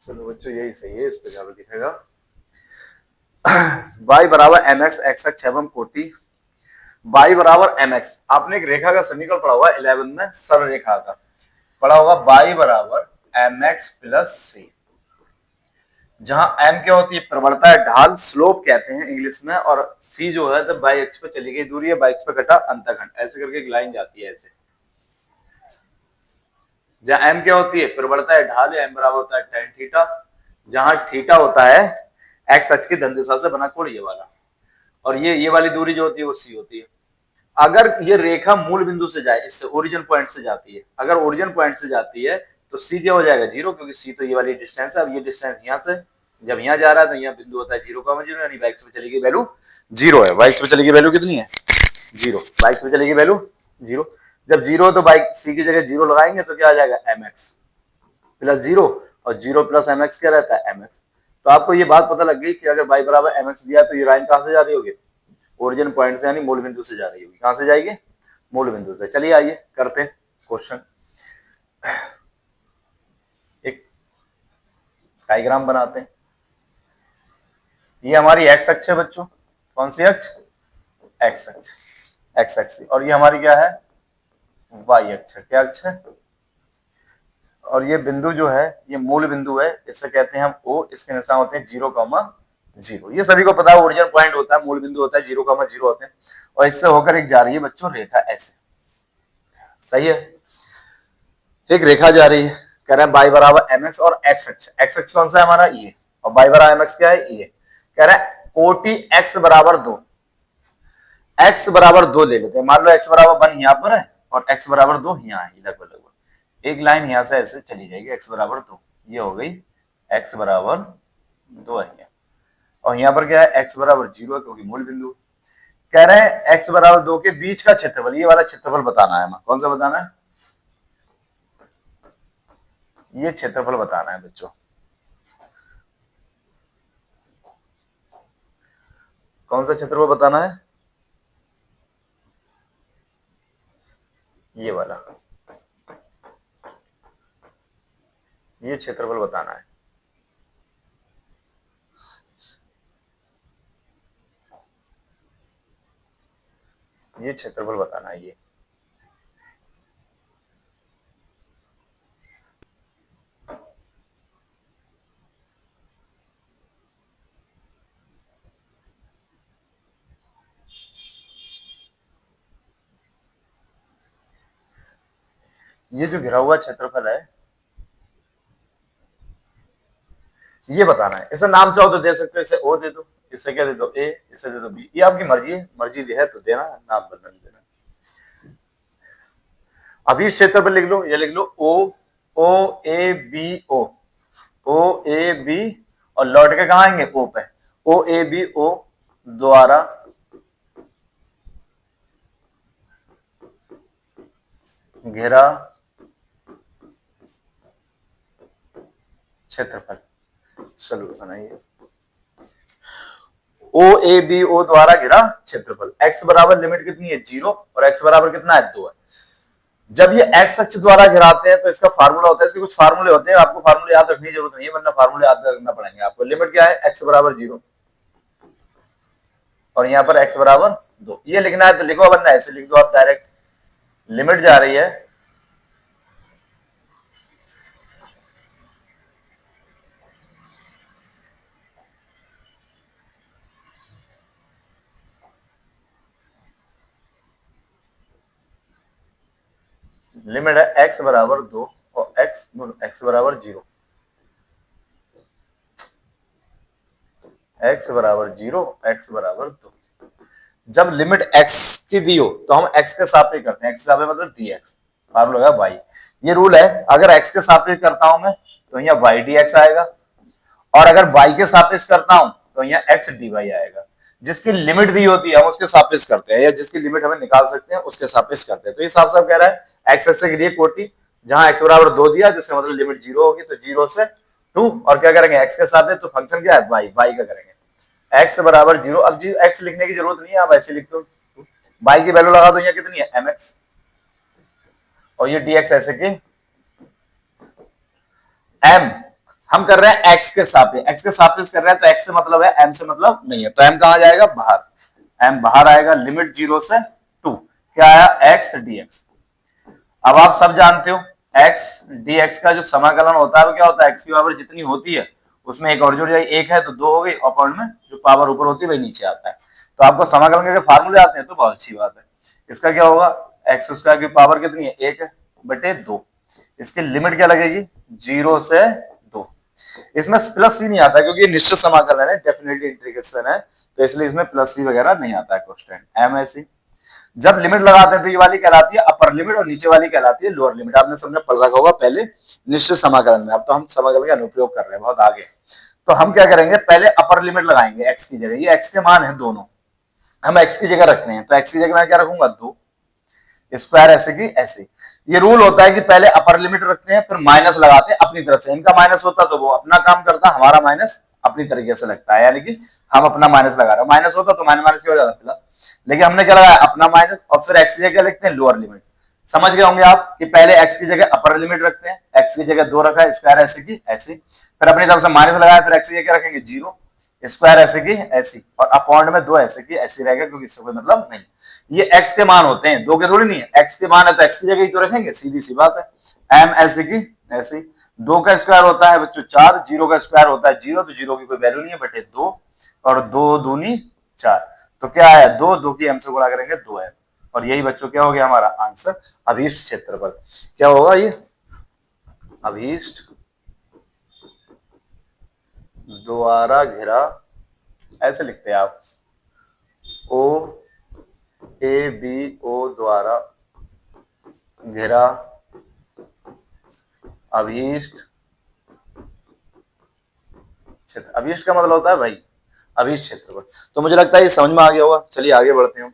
चलो बच्चों यही सही है, इस पे ज्यादा दिखेगा। y बराबर एम एक्स एक्स अक्ष एवं कोटि y बराबर एम एक्स। आपने एक रेखा का समीकरण पढ़ा हुआ 11 में, सरल रेखा का पढ़ा होगा। y बराबर एम एक्स प्लस सी, जहां m क्या होती है, प्रवणता है, ढाल, स्लोप कहते हैं इंग्लिश में, और c जो है तो y अक्ष पे चली गई दूरी है, y अक्ष पे कटा अंतःखंड, ऐसे करके एक लाइन जाती है ऐसे। जहां m क्या होती है, प्रवणता है, ढाल है, m बराबर होता है tan थीटा, जहां थीटा होता है x अक्ष की धन दिशा से बना कोण, ये वाला, और ये वाली दूरी जो होती है वो c होती है। अगर ये रेखा मूल बिंदु से जाए, इससे ओरिजिन पॉइंट से जाती है, अगर ओरिजिन पॉइंट से जाती है तो सी क्या हो जाएगा, जीरो, क्योंकि सी तो ये वाली डिस्टेंस है। अब ये डिस्टेंस यहाँ से जब यहाँ जा रहा है तो यहाँ बिंदु होता है 0,0, यानी y पे चली गई वैल्यू जीरो है। y पे चली गई वैल्यू कितनी है, जीरो। y पे चली गई वैल्यू जीरो। जब जीरो तो y सी की जगह जीरो लगाएंगे तो क्या आ जाएगा, एम एक्स प्लस जीरो, और जीरो प्लस एम एक्स क्या रहता है, एम एक्स। तो आपको ये बात पता लग गई कि अगर y बराबर एम एक्स दिया तो ये लाइन कहां से जा रही होगी, ओरिजिन पॉइंट से, यानी मूल बिंदु से जा रही होगी। कहां से जाएगी, मूल बिंदु से। चलिए आइए करते हैं क्वेश्चन। एक डायग्राम बनाते हैं। ये हमारी एक्स अक्ष है बच्चों, कौन सी अक्ष, एक्स अक्ष, एक्स अक्ष। और ये हमारी क्या है, वाई अक्ष है। क्या अक्ष है, और ये बिंदु जो है ये मूल बिंदु है, इसे कहते हैं हम ओ, इसके निशान होते हैं 0,0। ये सभी को पता है, ओरिजिन पॉइंट होता है, मूल बिंदु होता है, 0,0 होते हैं, और इससे होकर एक जा रही है बच्चों रेखा ऐसे, सही है। एक रेखा जा रही है, कह रहे हैं y बराबर एम एक्स और एक्स अक्ष, एक्स अक्ष कौन सा है हमारा, ये, और y बराबर एम एक्स क्या है, ये। कह रहे हैं कोटि x बराबर 2, x बराबर 2 ले लेते हैं। मान लो x बराबर 1 यहाँ पर है और x बराबर 2 यहाँ है, लगभग लगभग एक लाइन यहाँ से ऐसे चली जाएगी, x बराबर 2, ये हो गई x बराबर 2 है, और यहाँ पर क्या है, x बराबर 0 है क्योंकि मूल बिंदु। कह रहे हैं x बराबर 2 के बीच का क्षेत्रफल, ये वाला क्षेत्रफल बताना है हमें। कौन सा बताना है, ये क्षेत्रफल बताना है बच्चों। कौन सा क्षेत्रफल बताना है, ये वाला, ये क्षेत्रफल बताना है। ये क्षेत्रफल बताना है, ये जो घिरा हुआ क्षेत्रफल है ये बताना है। इसे नाम चाहो तो दे सकते हो, इसे ओ दे दो, इसे क्या दे दो, ए, इसे दे दो बी, ये आपकी मर्जी है, मर्जी है तो देना, नाम बदल देना। अभी इस क्षेत्रफल लिख लो, ये लिख लो ओ, ओ A B O, O A B, और लौट के कहा आएंगे, ओ पे, ओ ए बी ओ द्वारा घेरा क्षेत्रफल। सोल्यूशन है ये, ओ ए बी ओ द्वारा घिरा क्षेत्रफल। x बराबर लिमिट कितनी है, 0, और x बराबर कितना है, 2 है। जब ये x अक्ष द्वारा घिराते हैं तो इसका फार्मूला होता है, इसके कुछ फार्मूले होते हैं, आपको फार्मूले याद रखने की जरूरत नहीं है, वरना फार्मूले याद रखना पड़ेंगे आपको। लिमिट क्या है, x बराबर 0, और यहाँ पर x बराबर 2, ये लिखना है तो लिखो, वरना ऐसे लिख दो आप डायरेक्ट। लिमिट जा रही है लिमिट है x बराबर 2 और x बराबर 0, x बराबर 0, x बराबर 2। जब लिमिट x की दी हो तो हम x के सापेक्ष करते हैं, x के सापेक्ष मतलब dx, फार्मूला है y। ये रूल है, अगर x के सापेक्ष करता हूं मैं तो यहाँ y dx आएगा, और अगर y के सापेक्ष करता हूं तो यहाँ x dy आएगा। जिसकी लिमिट दी होती है हम उसके सापेक्ष करते हैं, या जिसकी लिमिट हमें निकाल सकते हैं उसके सापेक्ष करते हैं। तो ये साफ साफ कह रहा है x के लिए कोटि, जहां x बराबर 2 दिया, जिससे मतलब लिमिट 0 होगी, तो 0 से 2, और क्या करेंगे x के सापेक्ष, तो फंक्शन क्या है, y का करेंगे, x बराबर 0। अब जी x लिखने की जरूरत नहीं है, आप ऐसे लिख दो, y की वैल्यू लगा दो, यहाँ कितनी है, mx, और ये dx ऐसे की m, हम कर रहे हैं एक्स के सापेक्ष, एक्स के सापेक्ष कर रहे हैं तो एक्स से मतलब है, एम से मतलब नहीं है, तो एम कहां जाएगा, बाहर, एम बाहर आएगा, लिमिट 0 से 2, क्या आया, एक्स dx। अब आप सब जानते हो एक्स dx का जो समाकलन होता है वो क्या होता है, एक्स की पावर जितनी होती है उसमें एक और जुड़ जाए, एक है तो दो हो गई, और पॉइंट में जो पावर ऊपर होती है वही नीचे आता है। तो आपको समाकलन के फार्मूले आते हैं तो बहुत अच्छी बात है। इसका क्या होगा, एक्स स्क्वायर की पावर कितनी है, एक बटे दो, इसकी लिमिट क्या लगेगी, 0 से 2। इसमें प्लस सी नहीं आता क्योंकि ये निश्चित समाकलन है, डेफिनेटली इंटीग्रेशन है, तो इसलिए इसमें प्लस सी वगैरह नहीं आता है, कांस्टेंट एम ऐसी। जब लिमिट लगाते हैं तो ये वाली कहलाती है अपर लिमिट और नीचे वाली कहलाती है लोअर लिमिट। आपने समझा पढ़ रखा होगा पहले निश्चित समाकलन में, अब तो हम समाकलन का अनुप्रयोग कर रहे हैं बहुत आगे। तो हम क्या करेंगे, पहले अपर लिमिट लगाएंगे एक्स की जगह, ये एक्स के मान है दोनों, हम एक्स की जगह रखने हैं, तो एक्स की जगह मैं क्या रखूंगा, 2 स्क्वायर ऐसे की ऐसे। ये रूल होता है कि पहले अपर लिमिट रखते हैं फिर माइनस लगाते हैं अपनी तरफ से, इनका माइनस होता तो वो अपना काम करता, हमारा माइनस अपनी तरीके से लगता है, यानी कि हम अपना माइनस लगा रहे हैं, माइनस होता तो माइनस क्या हो जाता प्लस, लेकिन हमने क्या लगाया, अपना माइनस, और फिर एक्स की जगह लिखते हैं लोअर लिमिट। समझ गए होंगे आप कि पहले एक्स की जगह अपर लिमिट रखते हैं, एक्स की जगह 2 रखा है, स्क्वायर ऐसे की ऐसे, फिर अपनी तरफ से माइनस लगाया, फिर एक्स की जगह रखेंगे 0, स्क्वायर ऐसे की ऐसी, और अपॉइंट में 2 ऐसे की ऐसी रहेगा क्योंकि इससे कोई मतलब नहीं। ये एक्स के मान होते हैं, 2 के थोड़ी नहीं है, एक्स के मान है तो एक्स की जगह ही तो रखेंगे, सीधी सी बात है। एम ऐसे की ऐसे, 2 का स्क्वायर होता है बच्चों 4, 0 का स्क्वायर होता है 0, तो 0 की कोई वैल्यू नहीं है, बटे 2, और 2 दूनी 4, तो क्या है 2, 2 की एम से गुणा करेंगे 2m, और यही बच्चों क्या हो गया हमारा आंसर, अभीष्ट क्षेत्रफल। क्या होगा ये, अभीष्ट द्वारा घिरा, ऐसे लिखते हैं आप, ओ ए बी ओ द्वारा घिरा अभीष्ट क्षेत्र। अभीष्ट का मतलब होता है भाई अभीष्ट क्षेत्रफल। तो मुझे लगता है ये समझ में आ गया होगा, चलिए आगे बढ़ते हैं।